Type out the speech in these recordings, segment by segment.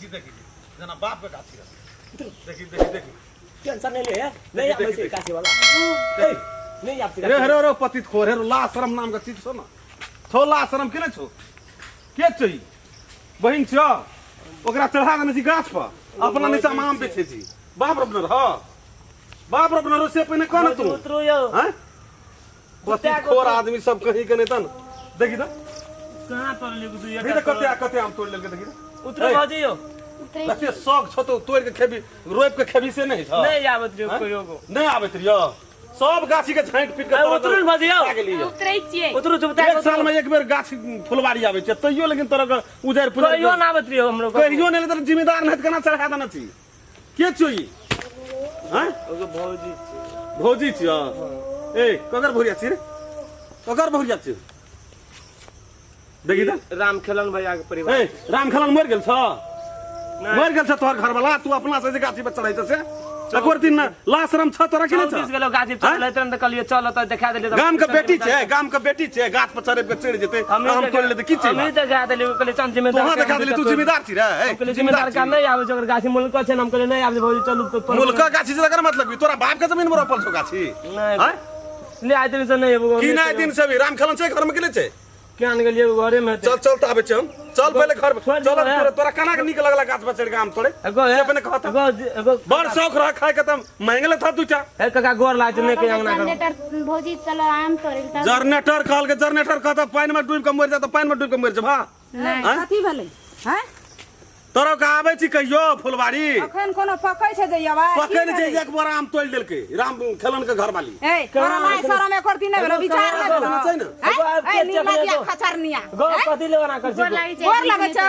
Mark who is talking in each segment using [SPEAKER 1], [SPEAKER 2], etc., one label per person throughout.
[SPEAKER 1] देखी देखी जना बाप के गाछी रहे देखी देखी देखी
[SPEAKER 2] टेंशन नहीं ले नहीं आवे से काशी वाला ए नहीं आपसे
[SPEAKER 1] रे रे रे पतित खोर रे ला शरम नाम का चीज छो ना छो ला शरम के छो के चाहिए बहिन छ ओकरा चढ़ा देने छी गाछ पर अपना नीचा आम बेचे छी बाप रबनर हां बाप रबनर से पहले कोन तू
[SPEAKER 2] उतरो यो
[SPEAKER 1] हैं पतित खोर आदमी सब कहीं के नेतन देखी त
[SPEAKER 2] कहां तोड़ ले गुदु
[SPEAKER 1] देखी त कते कते आम तोड़ लेके देखी त
[SPEAKER 2] उतरो भाजी यो
[SPEAKER 1] कते शौक छ तो तोड़ के खेबी रोप के खेबी से नहीं छ
[SPEAKER 2] नहीं आवत रे कोयो को
[SPEAKER 1] नहीं आबत रियो सब गाछी के झांट पीट के
[SPEAKER 2] उतरो भाजी यो
[SPEAKER 3] उतरै छियै
[SPEAKER 2] उतरो चुपता
[SPEAKER 1] एक साल में एक बेर गाछ फुलवारी आवे छै तइयो लेकिन तरह उजर फुल
[SPEAKER 2] कोयो ना आवत रे हमरो
[SPEAKER 1] कहियो नहीं तर जिम्मेदार नहीं केना चढ़ा देना छी के छियै हैं
[SPEAKER 2] ओके भौजी
[SPEAKER 1] भौजी छियै ए ककर भौरिया छी रे ककर भौरिया छी देखी त
[SPEAKER 2] राम खेलन भैया के परिवार
[SPEAKER 1] ए राम खलन मर गेल छ मर गेल छ तोहर घर वाला तू अपना से गाछी पर चढ़ाई से एको दिन ना लाशरम छ तोरा के
[SPEAKER 2] चौबीस
[SPEAKER 1] नहीं
[SPEAKER 2] गेलो गाछी चढ़ले त कहलिए चल त देखा देले
[SPEAKER 1] गाम के बेटी छै गाम के बेटी छै गाछ पर चढ़े के चढ़ जेते हम तोड़ ले त की छै
[SPEAKER 2] हम देखा देले कहले चल जिम्मेदार
[SPEAKER 1] तोहा देखा देली तू जिम्मेदार छी रे
[SPEAKER 2] कहले जिम्मेदार का नहीं आवे जोकर गाछी मुल्क छै हम कहले नहीं आवे भौजी चलू तो
[SPEAKER 1] मुल्क गाछी से कर मतलब तोरा बाप के जमीन में रोपल छौ गाछी
[SPEAKER 2] नहीं
[SPEAKER 1] हैं
[SPEAKER 2] ले आइ दिन से नहीं एबो
[SPEAKER 1] की नहीं दिन से भी राम खलन छै घर में गेले छै
[SPEAKER 2] क्या न गेलिए घरे में
[SPEAKER 1] चल चल त आबे छै हम चल पहले घर चल तोरा कना के निक लगला गाछ पर चढ़ के आम तोड़े
[SPEAKER 2] एगो
[SPEAKER 1] से अपने कहत
[SPEAKER 2] एगो
[SPEAKER 1] बड़ शौक रहा खाए के तम मांगले था तू चा
[SPEAKER 2] ए काका गोर लाज नहीं के अंगना का
[SPEAKER 3] जनरेटर भौजी चलो आम तोड़े त
[SPEAKER 1] जनरेटर कहल के जनरेटर कहता पानी में डूब के मर जा त पानी में डूब के मर जा भा
[SPEAKER 3] नहीं
[SPEAKER 4] कथी भेलै हैं
[SPEAKER 1] तोरा का आबे छी कहियो फुलवारी
[SPEAKER 4] अखन कोनो पकै छै जे आवाज
[SPEAKER 1] पकड़ छै एक बार आम तोड़ देलके राम खलन के घर वाली
[SPEAKER 4] ए तोरा माय शरम एक दिन भेलो विचार नै भेलो
[SPEAKER 1] छै ना
[SPEAKER 4] ए नीला खचरनिया
[SPEAKER 2] गो कथी लेवना कर छी
[SPEAKER 4] गोर लगै छ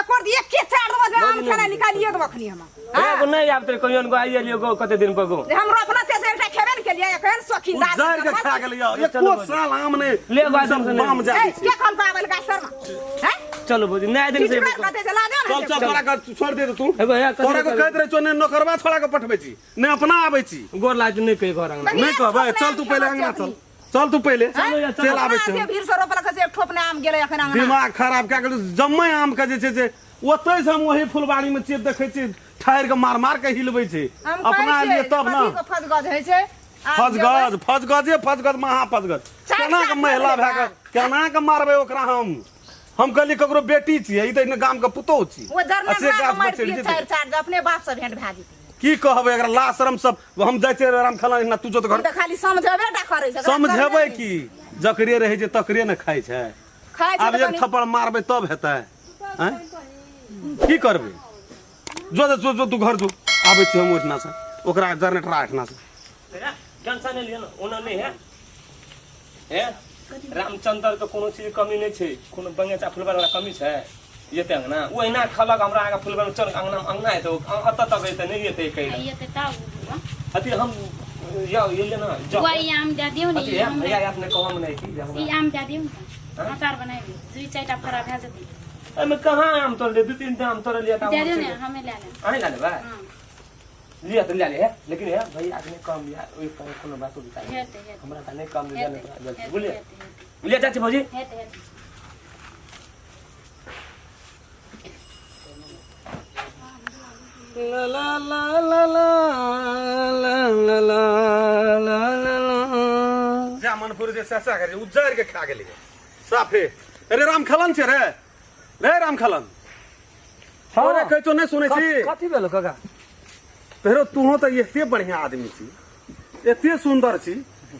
[SPEAKER 4] एक और एक के चार दो आम खाना निकालिए के बखनी हम
[SPEAKER 2] एगो नहीं आब त कहियो गो आइए लियो गो कते दिन पर गो
[SPEAKER 4] हम अपना ते से एकटा खेबे न केलिए एखन सखी लाज
[SPEAKER 1] जर के खा गेलियो एको साल आम ने
[SPEAKER 2] ले गो आदम से
[SPEAKER 1] बाम जा
[SPEAKER 4] ए के खल पावल का शर्मा हैं
[SPEAKER 2] चलो भौजी नहीं दिन से
[SPEAKER 4] कते चला दे
[SPEAKER 1] चल चल तोरा का छोड़ दे तू
[SPEAKER 2] एगो या
[SPEAKER 1] तोरा को कहत रहे છો ने नौकरवा छोड़ा के पठबे छी ने अपना आबै छी
[SPEAKER 2] गोर लाज नहीं के घर अंगना
[SPEAKER 1] नहीं कहबे चल तू पहले अंगना चल तू पहले चल आबै छी
[SPEAKER 4] भीड़ से रोपल के एक ठोप ने आम गेलै एखन अंगना
[SPEAKER 1] दिमाग खराब क्या कर जम्मे आम के जे छै से ओतै से हम वही फुलबाड़ी में चेप देखै छी ठाएर के मार के हिलबै छै अपना लिए तब ना
[SPEAKER 4] फजगज होइ छै
[SPEAKER 1] फजगज महा फजगज केना के महिला भए के केना के मारबै ओकरा हम कहली ककरो बेटी छियै ई त गाम के पुतौह छी
[SPEAKER 4] वो जरना का मार के चार चार अपने बाप से भेंट भए जेतै
[SPEAKER 1] की कहबै एकरा लाशरम सब हम जाइ छै राम खलन ना तू जो घर
[SPEAKER 4] त खाली समझबे टा करै छै
[SPEAKER 1] समझेबै की जकरे रहै छै तकरे न खाइ छै
[SPEAKER 4] खाइ छै
[SPEAKER 1] आब एक थप्पड़ मारबै तब हेतै हैं की करबै जो जो तू घर जो आबै छी हम ओठना से ओकरा जनरेटर आठना से
[SPEAKER 2] टेंशन नहीं लियो ना ओना नहीं है रामचंद्र के कोनो चीज कमी नहीं छै कोनो बंगेचा फुलबार वाला कमी छै येते अंगना ओहिना खलक हमरा आगे फुलबार चल अंगना है तो अत तक है त नहीं येते कहिला
[SPEAKER 3] ये तब
[SPEAKER 2] अति हम या ये लेना
[SPEAKER 3] वो आम दे दियो
[SPEAKER 2] अति
[SPEAKER 3] नहीं
[SPEAKER 2] भैया आपने कहा नहीं की
[SPEAKER 3] ई आम दे दियो अचार बनाई दुई चारटा फरा भए जति
[SPEAKER 2] मैं कहां आम तोड़ ले दो तीन आम तोड़ लिया था
[SPEAKER 3] दे दियो ने हमें ले ले
[SPEAKER 2] आने लाले बा लिया तो ले ले लेकिन है भाई आपने कम लिया ओई कोनो बात बता
[SPEAKER 3] हेते
[SPEAKER 2] हमरा का नहीं कम लिया बोलिए लिया चाची भौजी
[SPEAKER 3] हेते
[SPEAKER 2] ला ला ला ला ला ला ला ला
[SPEAKER 1] जा मनपुर जे ससा करे उज्जर के खा गेली साफे अरे राम खलन छै रे राम खलन अरे कहै तो नहीं सुनै छी
[SPEAKER 2] कथी भेलो काका
[SPEAKER 1] फेरो तू तो एते बढ़िया आदमी छी एते सुंदर छी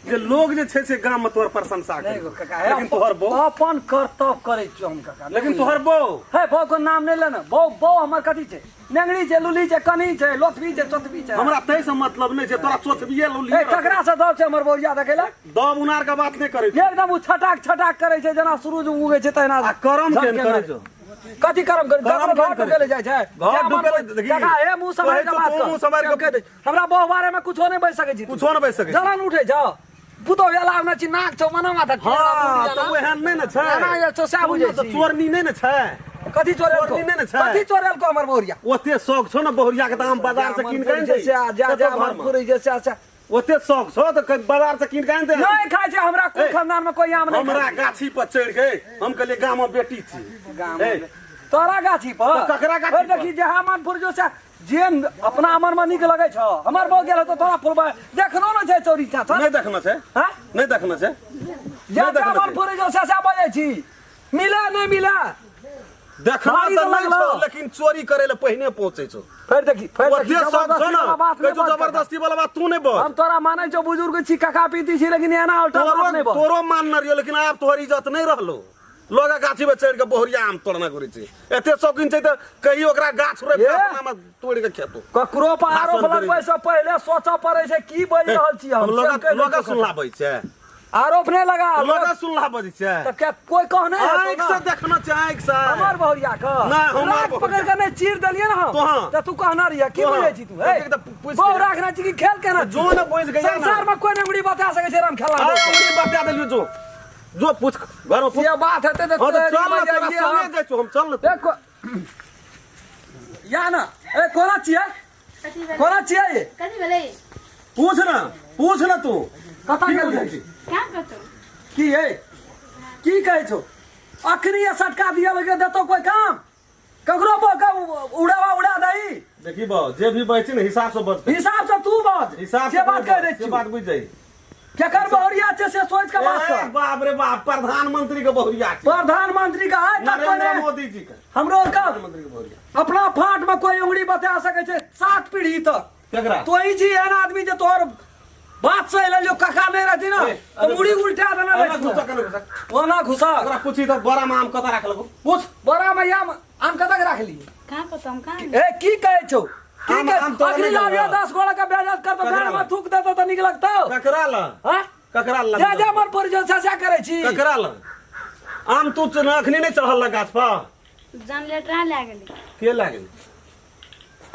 [SPEAKER 1] जे लोग जे छै से गाम में तोहर प्रशंसा करे लेकिन तोहर बो
[SPEAKER 5] अपन कर्तव्य करे छी हम काका
[SPEAKER 1] लेकिन तोहर बो
[SPEAKER 5] हे बो को नाम नहीं लेना बो हमर कथी छै नेंगड़ी छै लुली छै कनी छै लोथवी छै चोथवी छै
[SPEAKER 1] हमरा तै से मतलब नहीं छै तोरा चोथबिए लुली
[SPEAKER 5] ए ककरा से दब छै हमर बोरिया देखेला
[SPEAKER 1] दब उनार के बात नहीं करे
[SPEAKER 5] एकदम उ छटाक करे छै जेना सूरज उगे छै तहिना
[SPEAKER 1] आ करम केन करे छौ
[SPEAKER 5] कथी करम घर डूबे जाइ छै
[SPEAKER 1] घर डूबे देखी
[SPEAKER 5] काका हे मुंह समार के बात
[SPEAKER 1] मुंह समार के
[SPEAKER 5] कह दे हमरा बहु बारे में कुछो नहीं बज सकै छी
[SPEAKER 1] कुछो नहीं बज सकै
[SPEAKER 5] जलन उठे छ पुतो वेला में छी नाक छौ मना माथा
[SPEAKER 1] हां तो एहन नहीं न छै
[SPEAKER 5] ना तो सा बुझै
[SPEAKER 1] तो चोरनी नहीं न छै
[SPEAKER 5] कथी चोरेल को
[SPEAKER 1] नहीं न छै
[SPEAKER 5] कथी चोरेल को हमर बोरिया
[SPEAKER 1] ओते शौक छौ न बहुरिया के दाम बाजार से कीन के
[SPEAKER 5] जैसे जा हमर पूरी जैसे अच्छा
[SPEAKER 1] ओते शौक छौ तो बाजार से कीन के आन दे
[SPEAKER 5] नहीं खाइ छै हमरा कोई खानदान में कोई आम नहीं
[SPEAKER 1] हमरा गाछी पर चढ़ के हम कहले गाम में बेटी छी
[SPEAKER 5] तोरा गाछी पर
[SPEAKER 1] तो ककरा गाछी पर?
[SPEAKER 5] देखी जहाँ मन फुर जो से जे अपना मन में निक लगे छ हमर बहु गेल तो तोरा फुलबा देखनो न छै चोरी चाचा
[SPEAKER 1] नहीं देखना छै
[SPEAKER 5] हां
[SPEAKER 1] नहीं देखना छै
[SPEAKER 5] जे मन फुर जो से बजे छी मिला नहीं मिला
[SPEAKER 1] देखना
[SPEAKER 5] मारी
[SPEAKER 1] तो
[SPEAKER 5] तो
[SPEAKER 1] नहीं
[SPEAKER 5] लगलो।
[SPEAKER 1] छो लेकिन चोरी करे ले पहिने पहुंचे छो
[SPEAKER 5] फिर देखी
[SPEAKER 1] ओते सब छ ना
[SPEAKER 5] बात
[SPEAKER 1] कह जो जबरदस्ती वाला बात तू नहीं बोल
[SPEAKER 5] हम तोरा माने जो बुजुर्ग छी काका पीती छी लेकिन एना उल्टा बात नहीं बोल
[SPEAKER 1] तोरो मान न रियो लेकिन आप तोहर इज्जत नहीं रहलो लोग गाछी में चढ़ के बोहरिया आम तोड़ना करे छै एते शौकीन छै त कहियो ओकरा गाछ रे
[SPEAKER 5] ये?
[SPEAKER 1] अपना में तोड़ के खेतो
[SPEAKER 5] ककरो पर आरोप
[SPEAKER 1] भाषण
[SPEAKER 5] लगबै से पहले सोचऽ पड़े छै की बोल रहल छी हम
[SPEAKER 1] लोग सुनलाबै छै
[SPEAKER 5] आरोप नहीं लगा
[SPEAKER 1] लोग सुनलाबै छै
[SPEAKER 5] तो क्या कोई कहने
[SPEAKER 1] आंख से देखना छै आंख से
[SPEAKER 5] हमार बहुरिया का
[SPEAKER 1] नहीं, हमार
[SPEAKER 5] राख
[SPEAKER 1] बहुरिया।
[SPEAKER 5] पकड़ के नहीं चीर देलिए ना हम
[SPEAKER 1] तो हाँ।
[SPEAKER 5] तो तू कहना रहिया की
[SPEAKER 1] तो हाँ।
[SPEAKER 5] बोले छी तू
[SPEAKER 1] एक तो पूछ
[SPEAKER 5] बहु
[SPEAKER 1] के-
[SPEAKER 5] राखना छी कि खेल के ना
[SPEAKER 1] जो न बुझ गया ना
[SPEAKER 5] संसार में कोई अंगुड़ी बता सके छै राम खेला
[SPEAKER 1] आ उंगली बता देलियो जो पूछ घर में पूछ
[SPEAKER 5] ये बात है तो
[SPEAKER 1] हां तो चल ना
[SPEAKER 5] तेरी
[SPEAKER 1] तेरा
[SPEAKER 5] ये
[SPEAKER 1] संगे
[SPEAKER 5] हम-
[SPEAKER 1] जाय छो हम चल ना
[SPEAKER 5] देखो या ना ए कोना छिए
[SPEAKER 3] कथी भेलै
[SPEAKER 5] कोना छिए ये
[SPEAKER 3] कथी भेलै
[SPEAKER 1] पूछ ना तू
[SPEAKER 5] कथा
[SPEAKER 1] की
[SPEAKER 5] कर
[SPEAKER 1] बुझै
[SPEAKER 5] दे
[SPEAKER 1] छी?
[SPEAKER 3] क्या कतो
[SPEAKER 5] की है की कहै छो अखनी ये सटका दिया लगे देतो कोई काम ककरो उड़ा दई
[SPEAKER 1] देखी बा जे भी बचे ना हिसाब से बच
[SPEAKER 5] हिसाब से तू बात
[SPEAKER 1] हिसाब
[SPEAKER 5] से बात कह दे
[SPEAKER 1] से बात बुझ जाई
[SPEAKER 5] केकर बहुरिया छै से सोच के बात
[SPEAKER 1] ए,
[SPEAKER 5] कर
[SPEAKER 1] बाप रे बाप प्रधानमंत्री के बहुरिया छै।
[SPEAKER 5] प्रधानमंत्री का है तक
[SPEAKER 1] नरेंद्र
[SPEAKER 5] कोने
[SPEAKER 1] मोदी जी का
[SPEAKER 5] हमरो का
[SPEAKER 1] प्रधानमंत्री के बहुरिया
[SPEAKER 5] अपना फाट में कोई उंगली बता सके छै 7 पीढ़ी तक
[SPEAKER 1] केकरा
[SPEAKER 5] तो ही जी एहन आदमी जे तोहर बात से ले जो काका नहीं रहती ना
[SPEAKER 1] ए,
[SPEAKER 5] तो
[SPEAKER 1] अरे
[SPEAKER 5] मुड़ी उल्टा देना
[SPEAKER 1] अरे
[SPEAKER 5] रहती
[SPEAKER 1] घुसा कने घुसा
[SPEAKER 5] वो ना घुसा
[SPEAKER 1] ओकरा पूछी तो बड़ा में आम कता राख लगो पूछ
[SPEAKER 5] बड़ा मैया आम कतक राख ली
[SPEAKER 3] कहाँ पता हम कहाँ
[SPEAKER 5] ए की कहै छौ की
[SPEAKER 1] आम-
[SPEAKER 5] कह
[SPEAKER 1] आम तोड़े
[SPEAKER 5] अगली
[SPEAKER 1] नहीं
[SPEAKER 5] लाविया
[SPEAKER 1] जाओ।
[SPEAKER 5] 10 गोड़ा का बेइज्जत कर तो
[SPEAKER 1] ककरा
[SPEAKER 5] घर में
[SPEAKER 1] ला?
[SPEAKER 5] थूक देतो तो निक लगतो
[SPEAKER 1] ककरा ला
[SPEAKER 5] हां
[SPEAKER 1] ककरा ला
[SPEAKER 5] जा जा मन पर जो सजा करे छी
[SPEAKER 1] ककरा ला आम तू अखनी नहीं चढ़ल गाछ पर
[SPEAKER 3] जान लेटर ले गेली
[SPEAKER 1] के लागे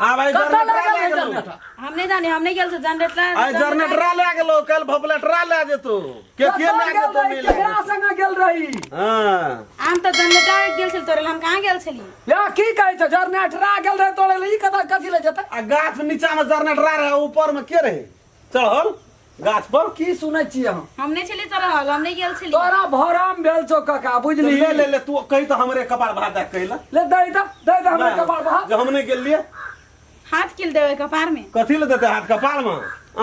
[SPEAKER 1] आब आई
[SPEAKER 5] कतऽ
[SPEAKER 1] जनरेटर
[SPEAKER 5] लागल
[SPEAKER 1] ले
[SPEAKER 5] है
[SPEAKER 1] गेलो
[SPEAKER 5] जनरेटर?
[SPEAKER 3] हम नहीं जानी हम नहीं गेल से जनरेटर
[SPEAKER 1] आई जनरेटर ले गेलो कल भपलेटरा ले जेतो के ले जेतो मिल
[SPEAKER 5] केकरा संग गेल रही
[SPEAKER 1] हां
[SPEAKER 3] हम तो जनरेटर गेल छल तोरे हम कहाँ गेल छली
[SPEAKER 5] या की कहै छ जनरेटर गेल रहे तोड़े ले ई कथी ले जते
[SPEAKER 1] आ गाछ नीचा में जनरेटर रहे ऊपर में के रहे चढ़ल गाछ पर
[SPEAKER 5] की सुनै छी हम
[SPEAKER 3] हम नहीं छली तोरा हल हम नहीं गेल छली
[SPEAKER 5] तोरा भरम भेल छौ काका बुझली
[SPEAKER 1] ले तू कही तो हमरे कपार भात दे कहला
[SPEAKER 5] ले दे हमरा कपार बहा
[SPEAKER 1] जो हमने के लिए
[SPEAKER 3] हाथ किल देवे कपार में
[SPEAKER 1] कथी ले देते हाथ कपार में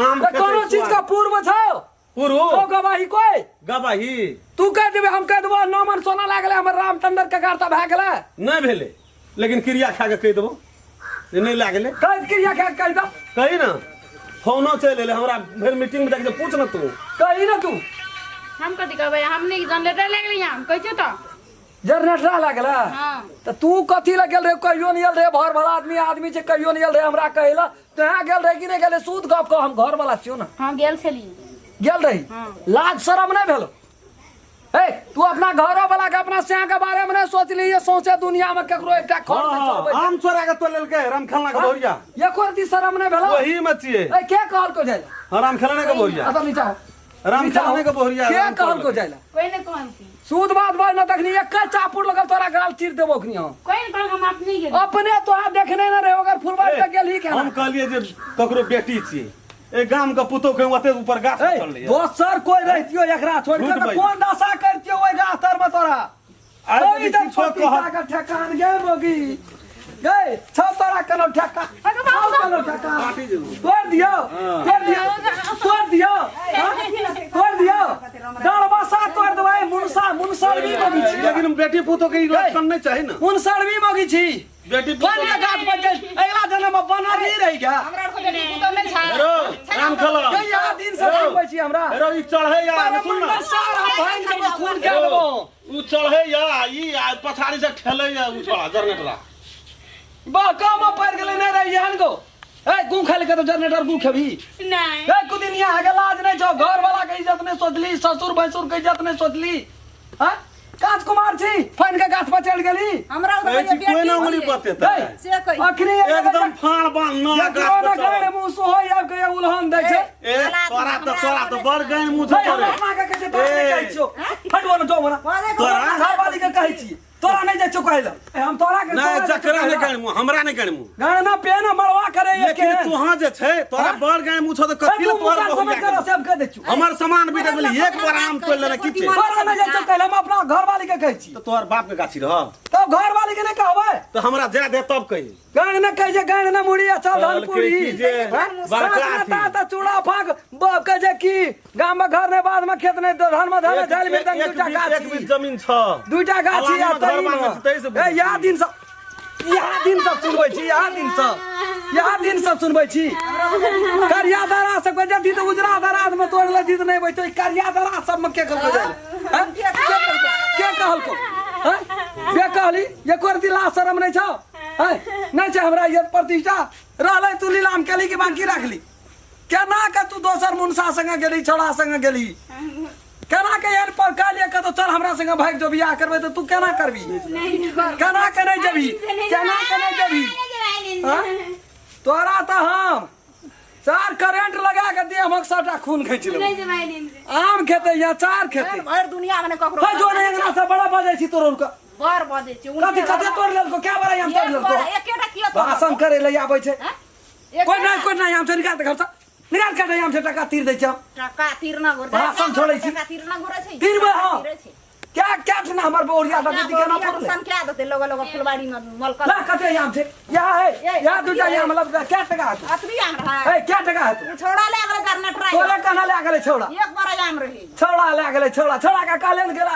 [SPEAKER 1] आम
[SPEAKER 5] तो कोनो चीज का पूर्व छौ
[SPEAKER 1] पुरु
[SPEAKER 5] तो गवाही कोई
[SPEAKER 1] गवाही
[SPEAKER 5] तू कह देबे हम कह देबो नमन सोना लागले हमर रामचंद्र के कारता भए गेलै
[SPEAKER 1] नहीं भेले लेकिन क्रिया खा के कह देबो जे नहीं लागले
[SPEAKER 5] कह क्रिया कह दो
[SPEAKER 1] कही ना फोनो चल एले हमरा फिर मीटिंग में जाके पूछ ना तू
[SPEAKER 5] कही ना तू
[SPEAKER 3] हम कथी कहबै हम नहीं जनरेटर ले गेली हम कहै छौ तो
[SPEAKER 5] जनरेटर लागला
[SPEAKER 3] हां
[SPEAKER 5] तो तू कथी ले गेल रे कहियो नहीं गेल रे भर भला आदमी छै कहियो नहीं गेल रे हमरा कहला तहाँ गेल रे कि नहीं गेल सूद गप को हम घर वाला छियो ना
[SPEAKER 3] हां गेल छली
[SPEAKER 5] गेल रही
[SPEAKER 3] हाँ।
[SPEAKER 5] लाज शरम नहीं भेलो ए तू अपना घरो वाला के अपना सिया के बारे में नहीं सोच ली ये सोचे दुनिया में केकरो एकटा खर से चलबै
[SPEAKER 1] आम चोरा के तो लेलके राम खेलना के भौरिया
[SPEAKER 5] ये कोई शरम नहीं भेलो
[SPEAKER 1] वही में छिए
[SPEAKER 5] ए के कहल को जाइला
[SPEAKER 1] राम खेलने के भौरिया
[SPEAKER 5] आता नीचा हो
[SPEAKER 1] राम खेलने के भौरिया
[SPEAKER 5] के कहल को जाइला
[SPEAKER 3] कोई ने कहन थी
[SPEAKER 5] सूद बात बाज ना तखनी एक चापुर लगल तोरा गाल चीर देबो खनी हम
[SPEAKER 3] कोई ने कहल हम आप नहीं गेल
[SPEAKER 5] अपने तोहा देखने न रहे अगर फुलबाड़ी तक गेल ही के
[SPEAKER 1] हम कहलिए जे ककरो बेटी छिए ए गाम के पुतो के ओते ऊपर गाछ पर चढ़ ले
[SPEAKER 5] दोसर कोई रहतियो एकरा छोड़ के
[SPEAKER 1] झूठ
[SPEAKER 5] तो
[SPEAKER 1] भाई।
[SPEAKER 5] कोन दशा करतियो ओइ गाछ तर में तोरा
[SPEAKER 1] आज
[SPEAKER 5] ओइ
[SPEAKER 1] देखी
[SPEAKER 5] इधर
[SPEAKER 1] छो
[SPEAKER 5] छोटी
[SPEAKER 1] कहत
[SPEAKER 5] का ठेकान गे मोगी गे छ तोरा कनो ठेका कनो ठेका
[SPEAKER 1] पार्टी जरूर
[SPEAKER 5] तोड़ दियो तोड़ दियो तोड़ दियो डलबा सा तोड़ देबै मुनसर भी मोगी छी
[SPEAKER 1] लेकिन बेटी पुतो के इलेक्शन नहीं चाहिए ना
[SPEAKER 5] मुनसर भी मोगी छी
[SPEAKER 1] बेटी
[SPEAKER 5] बन के गाछ पर चल अगला जन्म में बना नहीं रही क्या
[SPEAKER 1] हेरो राम खेलो
[SPEAKER 5] कई दिन से देखबै छी हमरा
[SPEAKER 1] हेरो ई चढ़े या सुन ना
[SPEAKER 5] सारा भाई के खून के देबो
[SPEAKER 1] उ चढ़े या ई पछाड़ी से ठेले या उ छोड़ा जनरेटरा
[SPEAKER 5] बा काम पड़ गेलै नहीं रही हन को ए गू खाली के तो जनरेटर गू खेबी
[SPEAKER 3] नहीं
[SPEAKER 5] ए कुदिन यहाँ आगे लाज नहीं छौ घर वाला के इज्जत नहीं सोचली ससुर भैंसुर के इज्जत नहीं सोचली हां राजकुमार छी फन के गाछ पर चढ़ गेली
[SPEAKER 4] हमरा
[SPEAKER 1] ए छी कोई ना उंगली बतेता है
[SPEAKER 4] से कही
[SPEAKER 5] अखनी
[SPEAKER 1] एकदम फाड़ बांध ना गाछ पर
[SPEAKER 5] गाड़
[SPEAKER 1] चढ़
[SPEAKER 5] मुंह सो होय आब के उल्हन दै छै
[SPEAKER 1] ए तोरा तो बड़ गैन मुंह
[SPEAKER 5] भाई
[SPEAKER 1] से
[SPEAKER 5] हमरा
[SPEAKER 1] करे
[SPEAKER 5] मां के कहै छै बात नहीं कहै छियो हटवा न जो हमरा
[SPEAKER 1] तोरा?
[SPEAKER 5] घर वाली के कहै छी तोरा नहीं जाय कहल हम तोरा के
[SPEAKER 1] नहीं चकरा नहीं गणमु हमरा नहीं गणमु
[SPEAKER 5] गाना पे ना मरवा करे
[SPEAKER 1] लेकिन तुहां जे छै तोरा बड़ गणमु छ त कथि ले तोरा
[SPEAKER 5] समझ कर से हम कह दे छु
[SPEAKER 1] हमर सामान भी देबली एक बार आम तोड़ लेना की छै
[SPEAKER 5] तोरा नहीं जाय कहल हम अपना घर वाली के कहै छी
[SPEAKER 1] तो तोहर बाप के गाछी रह
[SPEAKER 5] तब घर वाली के नहीं कहबै
[SPEAKER 1] तो हमरा जा दे तब कही
[SPEAKER 5] गान न कह जे गान न मुड़ी अच्छा धान पूरी ता चूड़ा फाक कह जे की गाम में घर ने बाद में खेत नहीं धान में धान झाल में दूटा गाछी
[SPEAKER 1] एक बीच जमीन छ
[SPEAKER 5] दूटा गाछी आ तई या दिन सब सुनबै छी यहाँ दिन सब सुनबै छी करिया दरा सब के जदी तो उजरा दरा में तोड़ ले दी नहीं बैठो करिया दरा सब में के कहल के कहल को के कहली ये कोरती ला शरम नहीं छौ नहीं छै हमरा इज्जत प्रतिष्ठा रहलै तू लीलाम केली कि बाकी रखली केना के तू दोसर मुनसा संगे गेली छोड़ा संगे गेली केना के एहन पर कालिए के तो चल हमरा संगे भाग जो बियाह करबै तो तू केना करबी केना के नहीं जबी केना के नहीं जबी तोरा तो हम 4 करंट लगा के दे हमक सबटा खून खींच ले आम खेते या 4 खेते
[SPEAKER 4] भर दुनिया में ककरो
[SPEAKER 5] जो नहीं अंगना से बड़ा बजै छी तोर उनका
[SPEAKER 4] बर बजे छी
[SPEAKER 5] कथि तोड़ लेलको क्या बड़ा हम तोड़ लेलको
[SPEAKER 4] एकेटा कियो तो
[SPEAKER 5] भाषण करे ले आबै छै कोई नहीं हम से निकाल दे घर से निकाल के हम से टका तीर दै छ
[SPEAKER 4] टका तीर ना घोर
[SPEAKER 5] भाषण छोड़ै छी
[SPEAKER 4] टका तीर ना घोर छै
[SPEAKER 5] तीर में हां क्या ना हमर बोरिया दती केना पड़ले
[SPEAKER 4] संख्या देते लोग फुलवाड़ी में मलकल
[SPEAKER 5] ला कते याम छै या है या दूटा याम मतलब क्या टका है
[SPEAKER 4] असली आम रहा
[SPEAKER 5] ए क्या टका है
[SPEAKER 4] छोड़ा ले अगले करना ट्राई
[SPEAKER 5] तोरे कना ले गेले छोड़ा
[SPEAKER 4] एक बार आम रही
[SPEAKER 5] छोड़ा ले गेले छोड़ा का कालेन गेला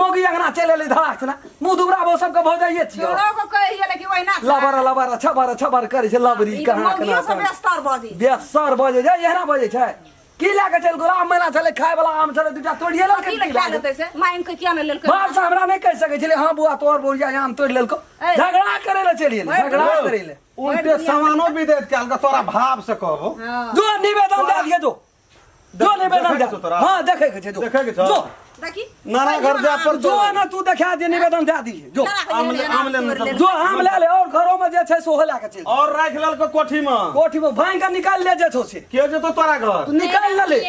[SPEAKER 5] मोगी अंगना चले ले धड़ाक ना मुंह दुबरा वो सब के भौ जाइए छियो
[SPEAKER 4] छोड़ो को कहिए कि ओइ ना
[SPEAKER 5] लबर छबर करे छै लबरी कहां
[SPEAKER 4] मोगी सब स्टार बजे
[SPEAKER 5] बेसर बजे जा एहना बजे छै की ला के चल गुलाम मैना चले खाए वाला आम चले दूटा तोड़िए ल के
[SPEAKER 4] खा लेते से माइन के क्या न लेल
[SPEAKER 5] बाप से हमरा नहीं कह सके छले हां बुआ तोर बोरिया आम तोड़ लेलको झगड़ा करे ले चलिए झगड़ा करे ले
[SPEAKER 1] उल्टे सामानो भी दे के तोरा भाव से कहबो
[SPEAKER 5] जो निवेदन दे दिए जो निवेदन दे हां देखे के छै
[SPEAKER 1] देखे के छ
[SPEAKER 5] जो
[SPEAKER 4] देखी
[SPEAKER 1] नाना घर जा पर
[SPEAKER 5] जो ना तू देखा दे निवेदन दे दी जो
[SPEAKER 1] आम ले
[SPEAKER 5] जो आम ले ले और घरों में जे छै सोहो ला के चल
[SPEAKER 1] और राख लेल को कोठी में
[SPEAKER 5] भाई का निकाल ले जे छो से
[SPEAKER 1] के जे तो तोरा घर
[SPEAKER 5] तू निकाल ले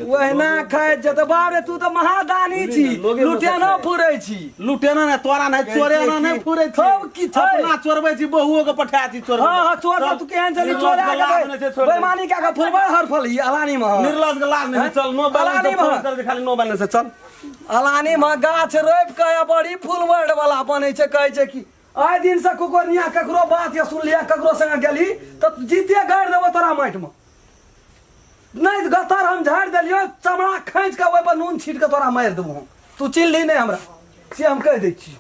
[SPEAKER 5] वहना खाए जत बारे तू तो महादानी छी लुटेना फुरै छी
[SPEAKER 1] लुटेना ने तोरा ने चोरेना ने फुरै छी
[SPEAKER 5] सब की छै
[SPEAKER 1] अपना चोरबै छी बहुओ के पठा छी चोर
[SPEAKER 5] हां चोर तू केहन चली चोरा बेईमानी का फुलबा हर फल ही अलानी में
[SPEAKER 1] निर्लज के लाज नहीं चल नो
[SPEAKER 5] अलानी में
[SPEAKER 1] खाली नो बैलेंस से चल
[SPEAKER 5] अलानी में गाछ रोप के बड़ी फुलवर्ड वाला बनै छै कहै छै कि आइ दिन से कुकुरनिया ककरो बात या सुन लिया ककरो संग गेली त जीते गाड़ देबो तोरा माइट में नहीं गतर हम झाड़ देलियो चमड़ा खैंच के ओइ पर नून छीट के तोरा मार देबो तू चिल्ली नहीं हमरा से हम कह दै छी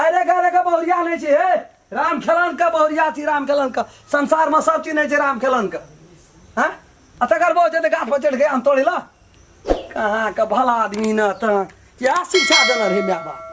[SPEAKER 5] आरे गारे का बहुरिया नहीं छै हे राम खेलन का बहुरिया छी राम खेलन का संसार में सब चीज नहीं छै राम खेलन का हैं अतगर बहुत जे गाछ पर चढ़ के हम तोड़िला कहाँ का भला आदमी न त क्या शिक्षा देना रे माँ बाप